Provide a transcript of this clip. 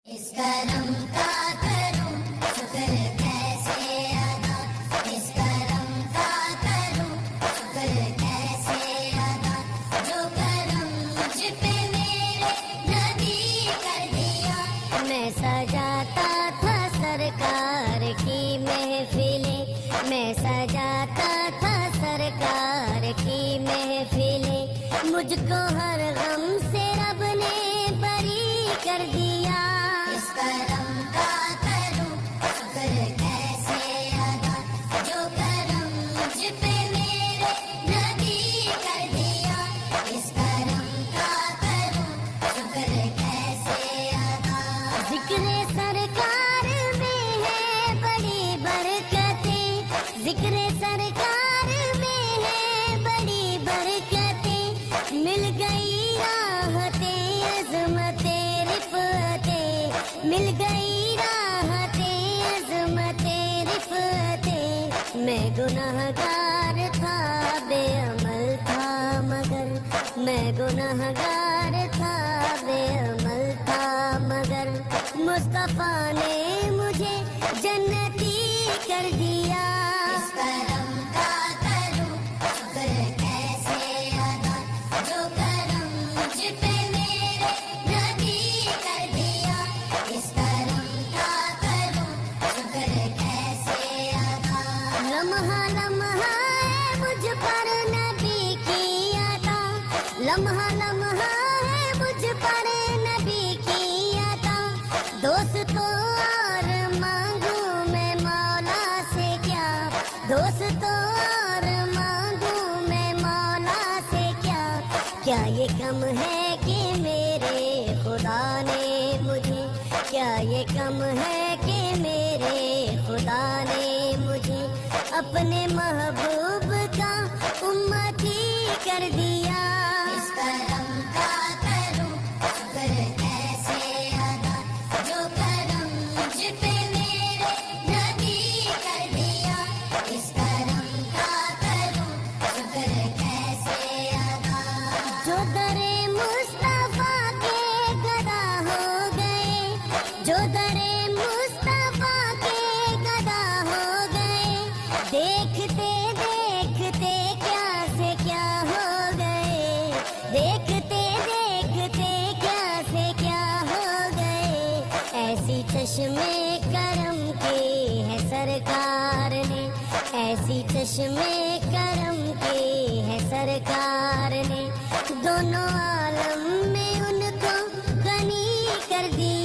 اس کرم کا کروں شکر کیسے ادا، اس کرم کا کروں شکر کیسے ادا، جو کرم مجھ پہ میرے نبی کر دیا۔ میں سجاتا تھا سرکار کی محفلیں، میں سجاتا تھا سرکار کی محفلیں، مجھ کو ہر غم سے رب نے بری کر دیا۔ اس کرم کا کروں شکر کیسے ادا، جو کرم مجھ پہ میرے نبی کر دیا۔ اس کرم کا کروں شکر کیسے ادا۔ ذکر سرکار میں ہے بڑی برکتیں، ذکر سرکار میں ہے بڑی برکتیں، مل گئی راحتیں عظمتیں رفعتیں، مل گئی راحتیں عظمتیں رفعتیں۔ میں گنہگار تھا بے عمل تھا مگر، میں گنہگار تھا بے عمل تھا مگر، مصطفیٰ نے مجھے جنتی کر دیا۔ اس کرم کا کروں شکر کیسے ادا، جو کرم مجھ پہ میرے نبی کر دیا۔ اس کرم کا کروں شکر کیسے ادا۔ لمحہ لمحہ ہے مجھ پر نبی کی عطا، لمحہ لمحہ ہے مجھ پر نبی کی عطا، دوستوں اور مانگوں میں مولا سے کیا، دوستوں اور مانگوں میں مولا سے کیا، کیا یہ کم ہے کہ میرے خدا نے مجھے، کیا یہ کم ہے کہ میرے خدا نے مجھے اپنے محبوب کا امتی کر دیا۔ اس کرم کا کروں شکر کیسے ادا، جو کرم مجھ پہ میرے نبی کر دیا۔ اس کرم کا کروں شکر کیسے ادا۔ جو در مصطفیٰ کے گدا ہو گئے، جو در مصطفیٰ کے گدا ہو گئے، دیکھتے دیکھتے کیا سے کیا ہو گئے، دیکھتے دیکھتے کیا سے کیا ہو گئے۔ ایسی چشمے کرم کی ہے سرکار نے، ایسی چشمے کرم کی ہے سرکار نے، دونوں